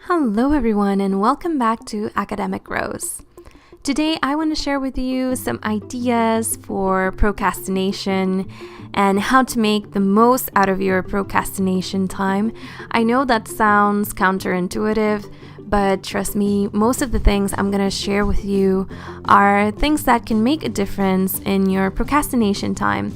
Hello everyone and welcome back to Academic Rose. Today I want to share with you some ideas for procrastination and how to make the most out of your procrastination time. I know that sounds counterintuitive, but trust me, most of the things I'm going to share with you are things that can make a difference in your procrastination time.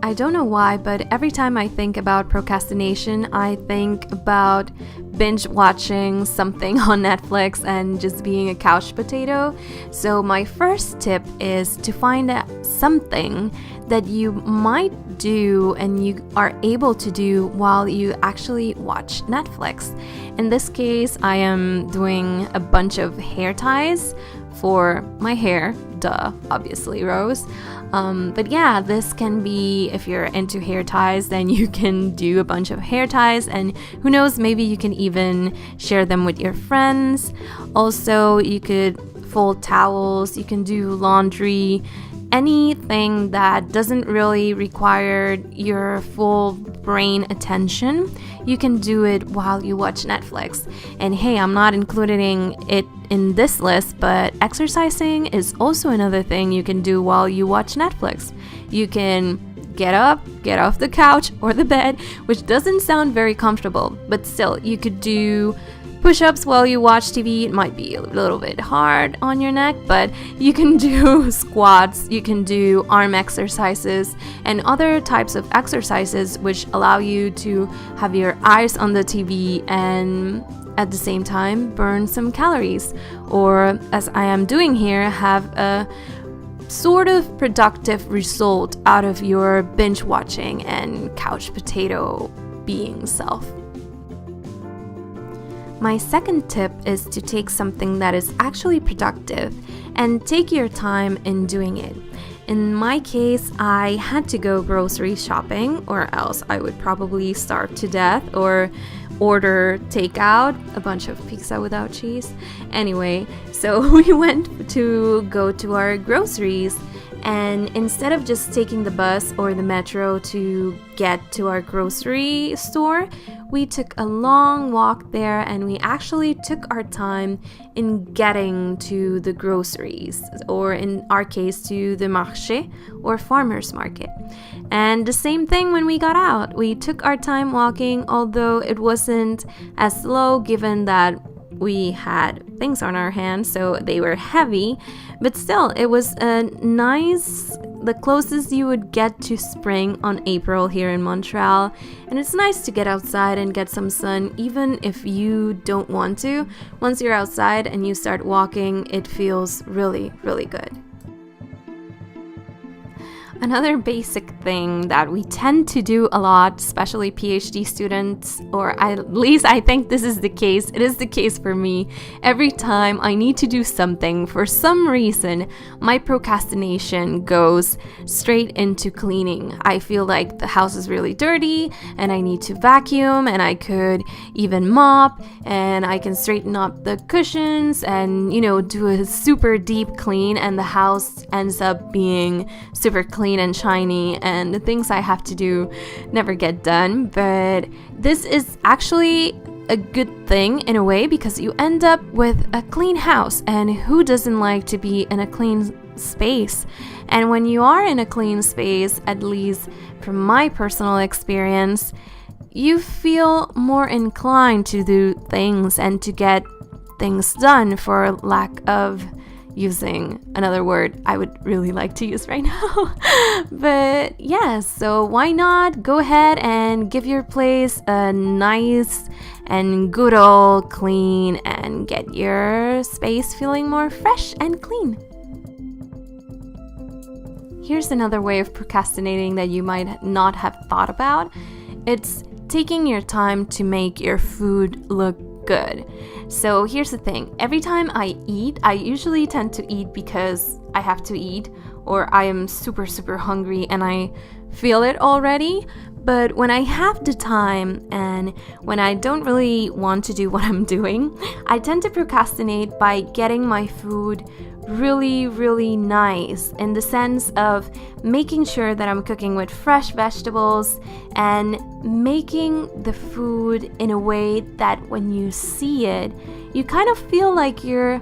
I don't know why, but every time I think about procrastination, I think about binge watching something on Netflix and just being a couch potato. So my first tip is to find something that you might do and you are able to do while you actually watch Netflix. In this case, I am doing a bunch of hair ties for my hair, obviously, Rose. But yeah, this can be, if you're into hair ties, then you can do a bunch of hair ties, and who knows, maybe you can even share them with your friends. Also, you could fold towels, you can do laundry, anything that doesn't really require your full brain attention. You can do it while you watch Netflix. And hey, I'm not including it in this list, but exercising is also another thing you can do while you watch Netflix. You can get up, get off the couch or the bed, which doesn't sound very comfortable, but still, you could do push-ups while you watch TV. It might be a little bit hard on your neck, but you can do squats, you can do arm exercises, and other types of exercises which allow you to have your eyes on the TV and at the same time burn some calories, or as I am doing here, have a sort of productive result out of your binge watching and couch potato being self. My second tip is to take something that is actually productive and take your time in doing it. In my case, I had to go grocery shopping, or else I would probably starve to death or order takeout, a bunch of pizza without cheese. Anyway, so we went to go to our groceries, and instead of just taking the bus or the metro to get to our grocery store, we took a long walk there, and we actually took our time in getting to the groceries, or in our case to the marché or farmer's market. And the same thing when we got out. We took our time walking, although it wasn't as slow given that we had things on our hands, so they were heavy, but still, it was the closest you would get to spring on April here in Montreal, and it's nice to get outside and get some sun, even if you don't want to. Once you're outside and you start walking, it feels really, really good. Another basic thing that we tend to do a lot, especially PhD students, or at least I think this is the case, it is the case for me, every time I need to do something, for some reason, my procrastination goes straight into cleaning. I feel like the house is really dirty and I need to vacuum, and I could even mop, and I can straighten up the cushions and, do a super deep clean, and the house ends up being super clean and shiny, and the things I have to do never get done. But this is actually a good thing in a way, because you end up with a clean house, and who doesn't like to be in a clean space? And when you are in a clean space, at least from my personal experience, you feel more inclined to do things and to get things done, for lack of using another word I would really like to use right now. But yeah, so why not go ahead and give your place a nice and good old clean and get your space feeling more fresh and clean. Here's another way of procrastinating that you might not have thought about. It's taking your time to make your food look good. So here's the thing. Every time I eat, I usually tend to eat because I have to eat, or I am super, super hungry and I feel it already. But when I have the time and when I don't really want to do what I'm doing, I tend to procrastinate by getting my food really, really nice, in the sense of making sure that I'm cooking with fresh vegetables and making the food in a way that when you see it, you kind of feel like you're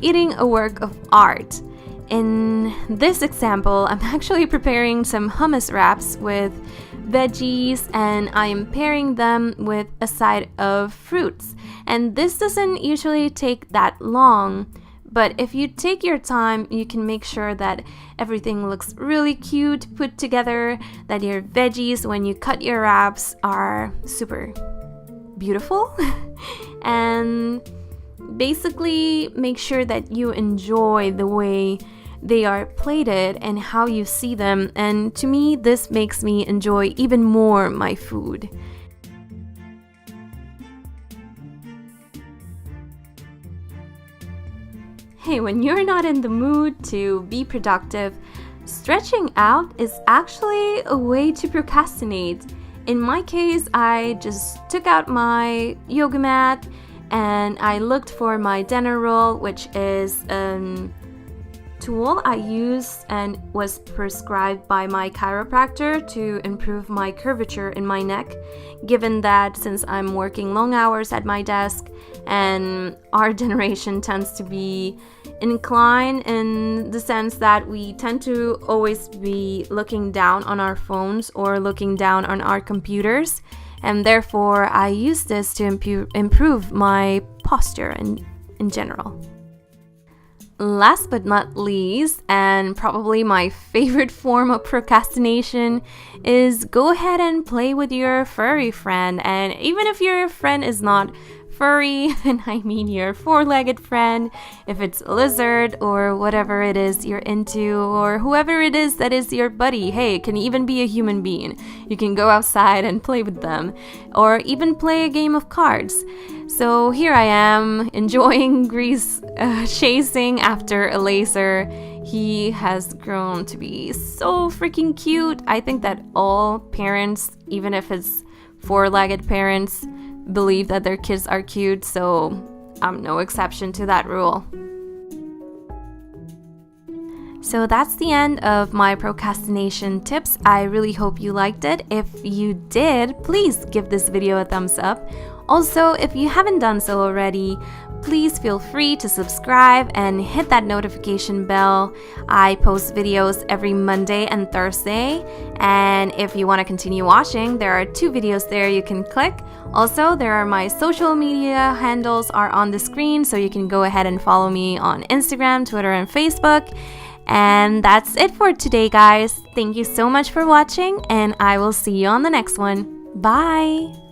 eating a work of art. In this example, I'm actually preparing some hummus wraps with veggies, and I am pairing them with a side of fruits. And this doesn't usually take that long, but if you take your time, you can make sure that everything looks really cute put together, that your veggies, when you cut your wraps, are super beautiful. And basically make sure that you enjoy the way they are plated and how you see them. And to me, this makes me enjoy even more my food. Hey, when you're not in the mood to be productive, stretching out is actually a way to procrastinate. In my case, I just took out my yoga mat and I looked for my dinner roll, which is tool I used and was prescribed by my chiropractor to improve my curvature in my neck, given that since I'm working long hours at my desk and our generation tends to be inclined in the sense that we tend to always be looking down on our phones or looking down on our computers, and therefore I use this to improve my posture in general. Last but not least, and probably my favorite form of procrastination, is go ahead and play with your furry friend. And even if your friend is not furry, and I mean your four-legged friend, if it's a lizard or whatever it is you're into, or whoever it is that is your buddy, hey, it can even be a human being. You can go outside and play with them, or even play a game of cards. So here I am, enjoying Grease chasing after a laser. He has grown to be so freaking cute. I think that all parents, even if it's four-legged parents, believe that their kids are cute, so I'm no exception to that rule. So that's the end of my procrastination tips. I really hope you liked it. If you did, please give this video a thumbs up. Also, if you haven't done so already, please feel free to subscribe and hit that notification bell. I post videos every Monday and Thursday, and if you want to continue watching, there are 2 videos there you can click. Also, there are my social media handles are on the screen, so you can go ahead and follow me on Instagram, Twitter, and Facebook. And that's it for today, guys. Thank you so much for watching, and I will see you on the next one. Bye!